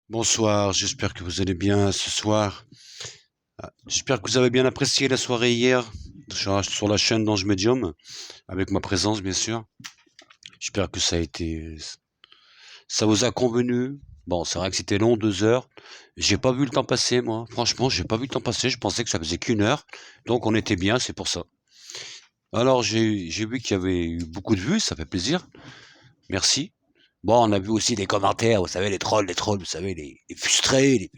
Bonsoir, j'espère que vous allez bien ce soir. J'espère que vous avez bien apprécié la soirée hier sur la chaîne d'Ange Medium, avec ma présence bien sûr. J'espère que ça vous a convenu. Bon, c'est vrai que c'était long, 2 heures. J'ai pas vu le temps passer, moi. Franchement, j'ai pas vu le temps passer. Je pensais que ça faisait qu'1 heure. Donc on était bien, c'est pour ça. Alors j'ai vu qu'il y avait eu beaucoup de vues, ça fait plaisir. Merci. Bon, on a vu aussi des commentaires, vous savez, les trolls, vous savez, les frustrés,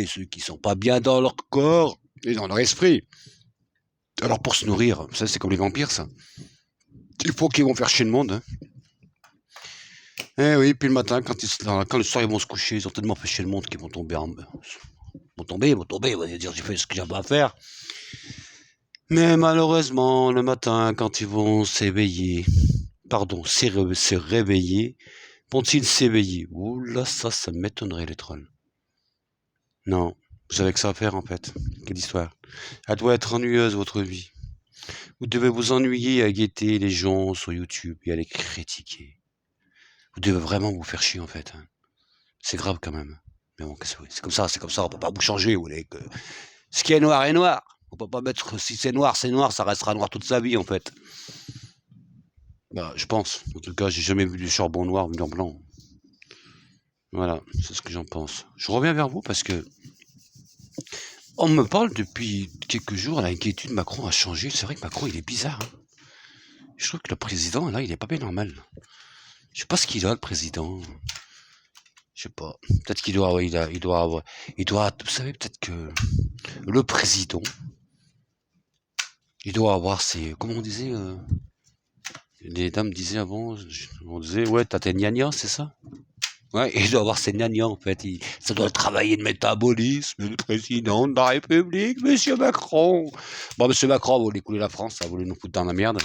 ceux qui sont pas bien dans leur corps et dans leur esprit. Alors pour se nourrir, ça c'est comme les vampires, ça. Il faut qu'ils vont faire chier le monde. Hein. Eh oui, puis le matin, quand le soir ils vont se coucher, ils ont tellement fait chier le monde qu'ils vont tomber vont tomber, ils vont dire j'ai fait ce que j'avais à faire. Mais malheureusement, le matin, quand ils vont s'éveiller, pardon, se réveiller, vont-ils s'éveiller? Ouh là, ça m'étonnerait les trolls. Non, vous avez que ça à faire en fait. Quelle histoire. Elle doit être ennuyeuse votre vie. Vous devez vous ennuyer à guetter les gens sur YouTube et à les critiquer. Vous devez vraiment vous faire chier en fait. Hein. C'est grave quand même. Mais bon, c'est comme ça, on peut pas vous changer, vous voulez que... Ce qui est noir est noir. On peut pas mettre, si c'est noir, ça restera noir toute sa vie en fait. Bah, je pense. En tout cas, j'ai jamais vu du charbon noir venir blanc. Voilà, c'est ce que j'en pense. Je reviens vers vous parce que on me parle depuis quelques jours, l'inquiétude Macron a changé. C'est vrai que Macron, il est bizarre. Hein. Je trouve que le président, là, il est pas bien normal. Je sais pas ce qu'il a, le président. Je sais pas. Peut-être qu'il doit, ouais, il doit, vous savez, peut-être que le président, il doit avoir ses, comment on disait, les dames disaient avant, on disait, ouais, t'as tes gnagnas, c'est ça? Ouais, il doit avoir ses gnagnas, en fait. Ça doit travailler le métabolisme, le président de la République, monsieur Macron. Bon, monsieur Macron, vous voulez couler la France, ça voulait nous foutre dans la merde.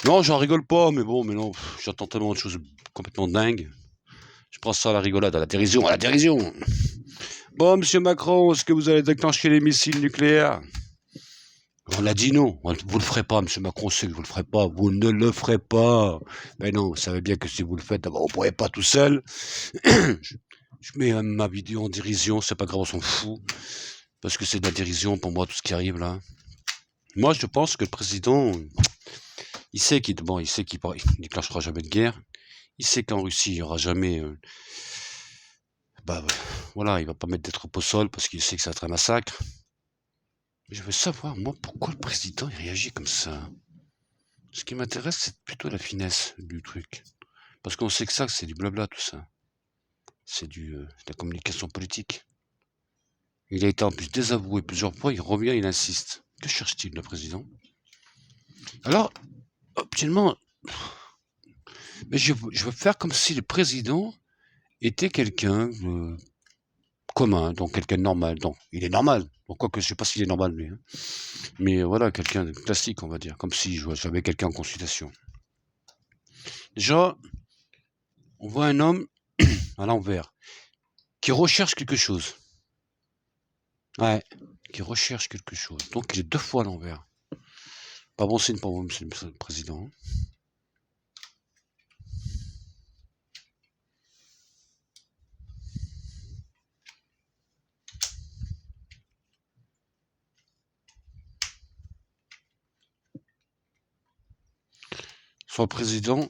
Non, j'en rigole pas, mais bon, mais non, j'entends tellement de choses complètement dingues. Je pense ça à la rigolade, à la dérision, à la dérision. Bon, monsieur Macron, est-ce que vous allez déclencher les missiles nucléaires? On a dit non. Vous le ferez pas, monsieur Macron, c'est que vous le ferez pas. Vous ne le ferez pas. Mais non, vous savez bien que si vous le faites, d'abord, vous ne pourrez pas tout seul. Je mets ma vidéo en dérision, c'est pas grave, on s'en fout. Parce que c'est de la dérision pour moi, tout ce qui arrive là. Moi, je pense que le président, il sait qu'il déclenchera jamais de guerre. Il sait qu'en Russie, il n'y aura jamais bah voilà, il va pas mettre des troupes au sol parce qu'il sait que ça va être un massacre. Mais je veux savoir, moi, pourquoi le président il réagit comme ça. Ce qui m'intéresse, c'est plutôt la finesse du truc. Parce qu'on sait que ça, c'est du blabla, tout ça. C'est de la communication politique. Il a été en plus désavoué plusieurs fois, il revient, il insiste. Que cherche-t-il, le président? Alors, actuellement, mais je veux faire comme si le président était quelqu'un commun, donc quelqu'un de normal. Donc, il est normal. Donc, quoique je sais pas s'il est normal, lui. Hein. Mais voilà, quelqu'un de classique, on va dire. Comme si j'avais quelqu'un en consultation. Déjà, on voit un homme à l'envers qui recherche quelque chose. Ouais, qui recherche quelque chose. Donc, il est 2 fois à l'envers. Pas bon signe pour vous, monsieur le président. Soit président,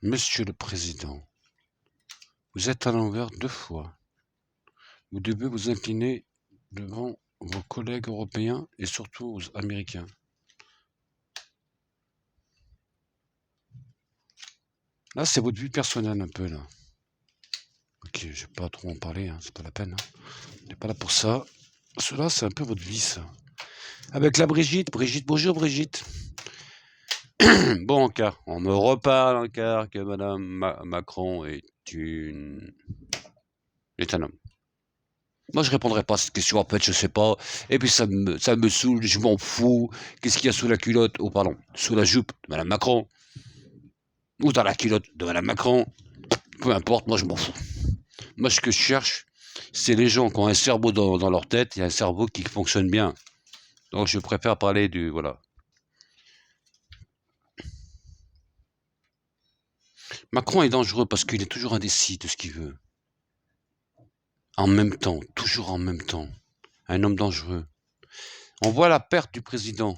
monsieur le président, vous êtes à l'envers 2 fois. Vous devez vous incliner devant vos collègues européens et surtout aux Américains. Là, c'est votre vie personnelle un peu, là. Ok, je vais pas trop en parler, hein, c'est pas la peine. Hein. On n'est pas là pour ça. Cela, c'est un peu votre vie, ça. Avec la Brigitte. Brigitte, bonjour Brigitte. Bon, encore, on me reparle encore que Madame Macron est un homme. Moi, je répondrai pas à cette question, en fait, je sais pas. Et puis, ça me saoule, je m'en fous. Qu'est-ce qu'il y a sous la culotte? Oh, pardon, sous la jupe de Madame Macron. Ou dans la culotte de Madame Macron. Peu importe, moi, je m'en fous. Moi, ce que je cherche, c'est les gens qui ont un cerveau dans leur tête et un cerveau qui fonctionne bien. Donc, je préfère parler du, voilà. Macron est dangereux parce qu'il est toujours indécis de ce qu'il veut. en même temps, toujours en même temps. Un homme dangereux. On voit la perte du président.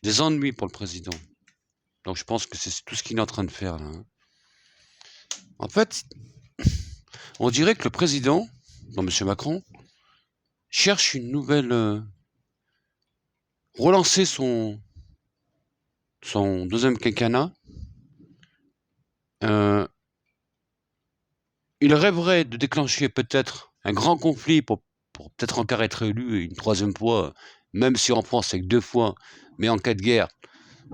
Des ennuis pour le président. Donc je pense que c'est tout ce qu'il est en train de faire là. En fait, on dirait que le président, M. Macron, cherche une nouvelle... relancer son deuxième quinquennat. Il rêverait de déclencher peut-être un grand conflit pour peut-être encore être élu une troisième fois, même si en France c'est que 2 fois, mais en cas de guerre,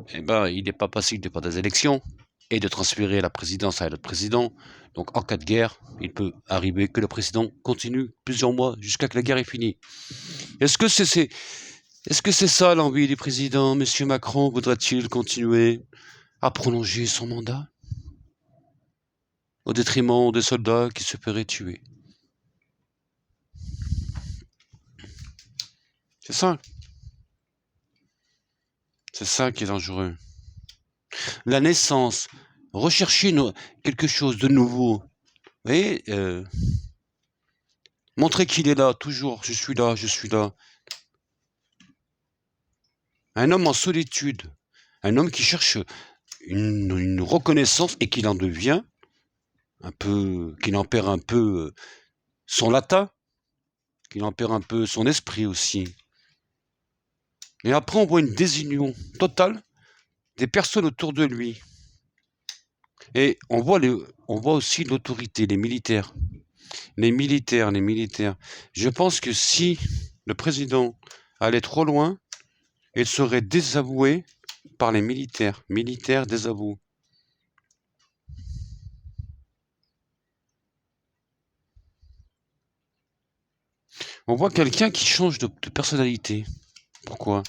eh ben, il n'est pas possible de faire des élections et de transférer la présidence à l'autre président. Donc en cas de guerre, il peut arriver que le président continue plusieurs mois jusqu'à que la guerre est finie. Est-ce que c'est ça l'envie du président? Monsieur Macron voudrait-il continuer à prolonger son mandat au détriment des soldats qui se feraient tuer? C'est ça. C'est ça qui est dangereux. La naissance, rechercher quelque chose de nouveau. Vous voyez, montrer qu'il est là, toujours, je suis là, je suis là. Un homme en solitude, un homme qui cherche une reconnaissance et qu'il en devient un peu, qu'il en perd un peu son latin, qu'il en perd un peu son esprit aussi. Et après, on voit une désunion totale des personnes autour de lui. Et on voit aussi l'autorité, les militaires. Les militaires. Je pense que si le président allait trop loin, il serait désavoué par les militaires. Militaires désavoués. On voit quelqu'un qui change de personnalité. Pourquoi?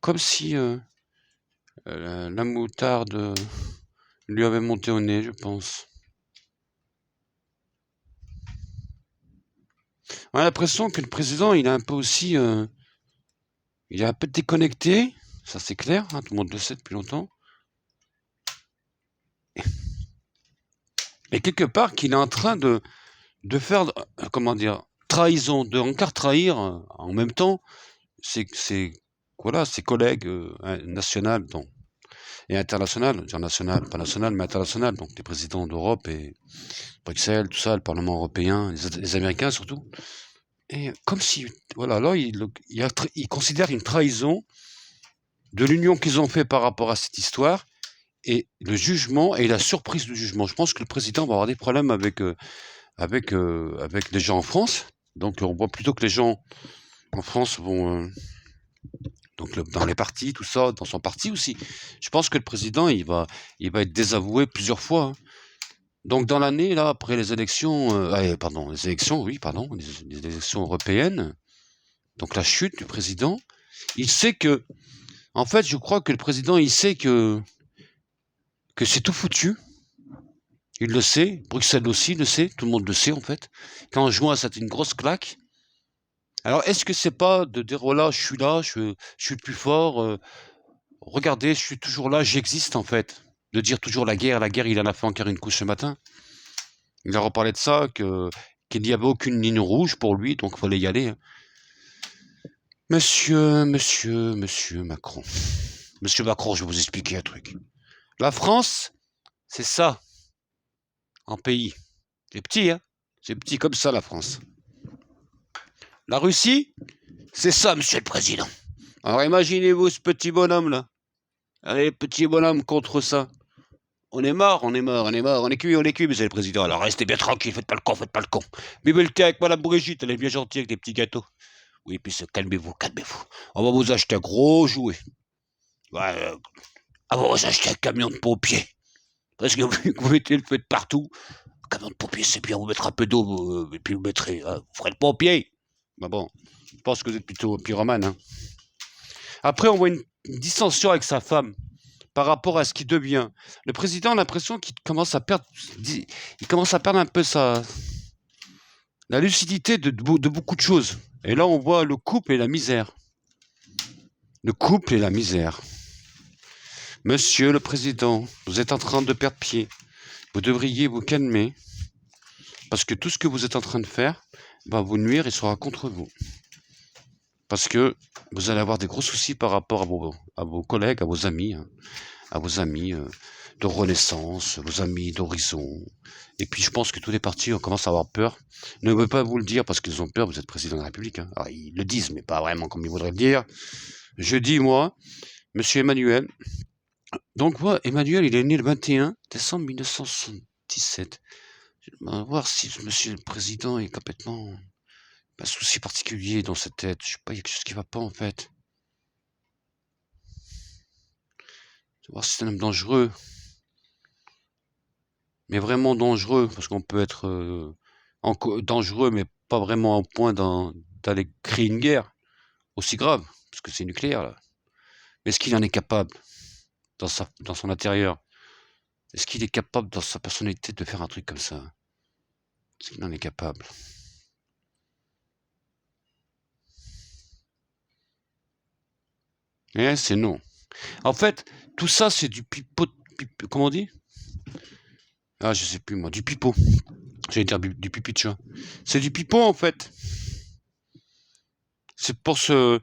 Comme si la moutarde lui avait monté au nez, je pense. On a l'impression que le président, il est un peu aussi... il est un peu déconnecté, ça c'est clair, hein, tout le monde le sait depuis longtemps. Et quelque part qu'il est en train de faire, comment dire, trahison, de encore trahir en même temps ses collègues nationaux et internationaux, dire national, pas national, mais international, donc les présidents d'Europe et Bruxelles, tout ça, le Parlement européen, les Américains surtout. Et comme si, voilà, là, il considère une trahison de l'union qu'ils ont fait par rapport à cette histoire et le jugement et la surprise du jugement. Je pense que le président va avoir des problèmes avec les gens en France. Donc on voit plutôt que les gens en France vont donc dans les partis, tout ça, dans son parti aussi. Je pense que le président il va être désavoué plusieurs fois. Hein. Donc dans l'année là après les élections, les élections européennes. Donc la chute du président, il sait que, en fait, je crois que le président il sait que c'est tout foutu. Il le sait, Bruxelles aussi le sait, tout le monde le sait en fait. Qu'en juin, c'était une grosse claque. Alors, est-ce que c'est pas de dire, voilà, je suis le plus fort, regardez, je suis toujours là, j'existe en fait. De dire toujours la guerre, il en a fait encore une couche ce matin. Il a reparlé de ça, qu'il n'y avait aucune ligne rouge pour lui, donc il fallait y aller. Hein. Monsieur Macron. Monsieur Macron, je vais vous expliquer un truc. La France, c'est ça. En pays. C'est petit, hein. C'est petit comme ça, la France. La Russie, c'est ça, monsieur le président. Alors imaginez-vous ce petit bonhomme-là. Allez, petit bonhomme contre ça. On est mort, on est cuit, monsieur le président. Alors restez bien tranquille, faites pas le con. Buvez le thé avec madame Brigitte, elle est bien gentille avec des petits gâteaux. Oui, puis calmez-vous. On va vous acheter un gros jouet. Ouais, on va vous acheter un camion de pompiers. Parce que vous mettez le feu de partout. Un camion de pompiers, c'est bien, vous mettre un peu d'eau, et puis vous mettrez, vous ferez le pompier. Bah bon, je pense que vous êtes plutôt pyromane. Hein. Après, on voit une dissension avec sa femme par rapport à ce qu'il devient. Le président a l'impression qu'il commence à perdre, un peu la lucidité de beaucoup de choses. Et là, on voit le couple et la misère. Le couple et la misère. Monsieur le président, vous êtes en train de perdre pied. Vous devriez vous calmer. Parce que tout ce que vous êtes en train de faire va vous nuire et sera contre vous. Parce que vous allez avoir des gros soucis par rapport à vos collègues, à vos amis, hein, à vos amis de Renaissance, vos amis d'Horizon. Et puis je pense que tous les partis commencent à avoir peur. Ne veulent pas vous le dire parce qu'ils ont peur, vous êtes président de la République. Hein. Alors, ils le disent, mais pas vraiment comme ils voudraient le dire. Je dis, moi, monsieur Emmanuel. Donc, moi, Emmanuel, il est né le 21 décembre 1977. On va voir si monsieur le président est complètement... un souci particulier dans sa tête. Je sais pas, il y a quelque chose qui va pas, en fait. On va voir si c'est un homme dangereux. Mais vraiment dangereux, parce qu'on peut être dangereux, mais pas vraiment au point d'aller créer une guerre aussi grave, parce que c'est nucléaire, là. Mais est-ce qu'il en est capable dans son intérieur? Est-ce qu'il est capable dans sa personnalité de faire un truc comme ça? Est-ce qu'il en est capable? Eh, c'est non. En fait, tout ça, c'est du comment on dit? Ah, je sais plus, moi. Du pipeau. J'allais dire du pipi de chat. C'est du pipeau, en fait. C'est pour se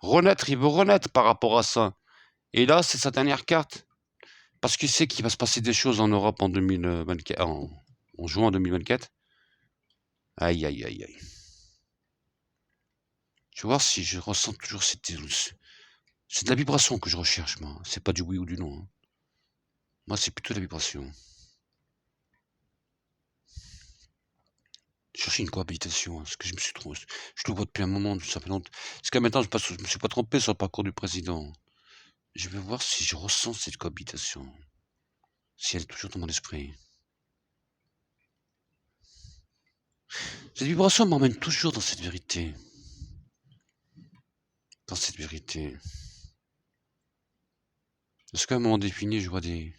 renaître. Il veut renaître par rapport à ça. Et là, c'est sa dernière carte. Parce qu'il sait qu'il va se passer des choses en Europe en 2024, en juin 2024. Aïe, aïe, aïe, aïe. Je vais voir si je ressens toujours cette... C'est de la vibration que je recherche, moi. C'est pas du oui ou du non. Hein. Moi, c'est plutôt la vibration. Chercher une cohabitation, hein, parce que je me suis trop... Je le vois depuis un moment, ça fait longtemps. Parce que maintenant, je me suis pas trompé sur le parcours du président. Je vais voir si je ressens cette cohabitation. Si elle est toujours dans mon esprit. Cette vibration m'emmène toujours dans cette vérité. Dans cette vérité. Parce qu'à un moment défini, je vois des...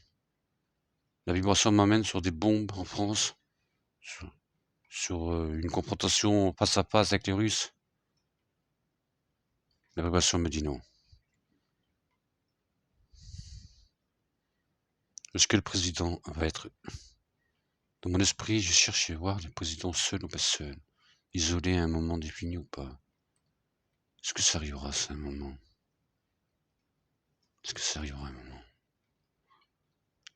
La vibration m'amène sur des bombes en France. Sur une confrontation face à face avec les Russes. La vibration me dit non. Est-ce que le président va être... Dans mon esprit, je cherche à voir le président seul ou pas seul. Isolé à un moment défini ou pas. Est-ce que ça arrivera, ça, un moment? Est-ce que ça arrivera un moment?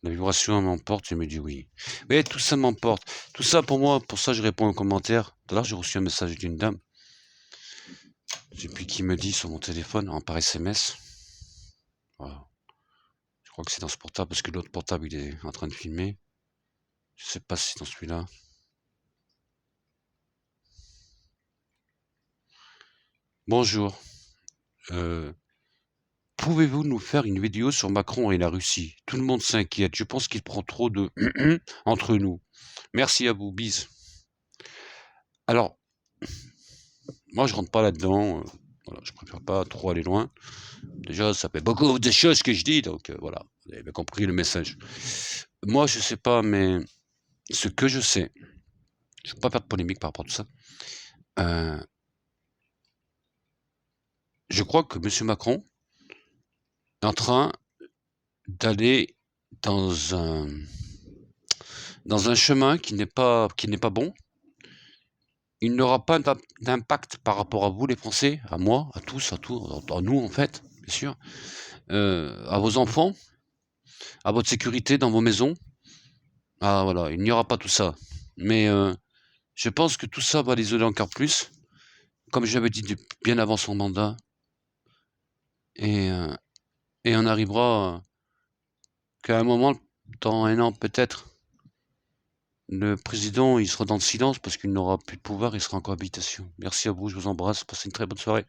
La vibration m'emporte et me dit oui. Mais tout ça m'emporte. Tout ça pour moi, pour ça je réponds aux commentaires. Tout à l'heure j'ai reçu un message d'une dame. Je sais plus qui me dit sur mon téléphone, par SMS. Voilà. Je crois que c'est dans ce portable parce que l'autre portable il est en train de filmer. Je sais pas si c'est dans celui-là. Bonjour. Pouvez-vous nous faire une vidéo sur Macron et la Russie? Tout le monde s'inquiète. Je pense qu'il prend trop de entre nous. Merci à vous. Bis. Alors, moi, je rentre pas là-dedans. Voilà, je préfère pas trop aller loin. Déjà, ça fait beaucoup de choses que je dis, donc voilà, vous avez bien compris le message. Moi, je sais pas, mais ce que je sais, je ne veux pas faire de polémique par rapport à tout ça. Je crois que M. Macron est en train d'aller dans un chemin qui n'est pas bon. Il n'aura pas d'impact par rapport à vous, les Français, à moi, à tous, à nous, en fait, bien sûr, à vos enfants, à votre sécurité dans vos maisons. Ah, voilà, il n'y aura pas tout ça. Mais je pense que tout ça va l'isoler encore plus, comme j'avais dit bien avant son mandat. Et on arrivera qu'à un moment, dans un an peut-être, le président, il sera dans le silence parce qu'il n'aura plus de pouvoir, il sera en cohabitation. Merci à vous, je vous embrasse, passez une très bonne soirée.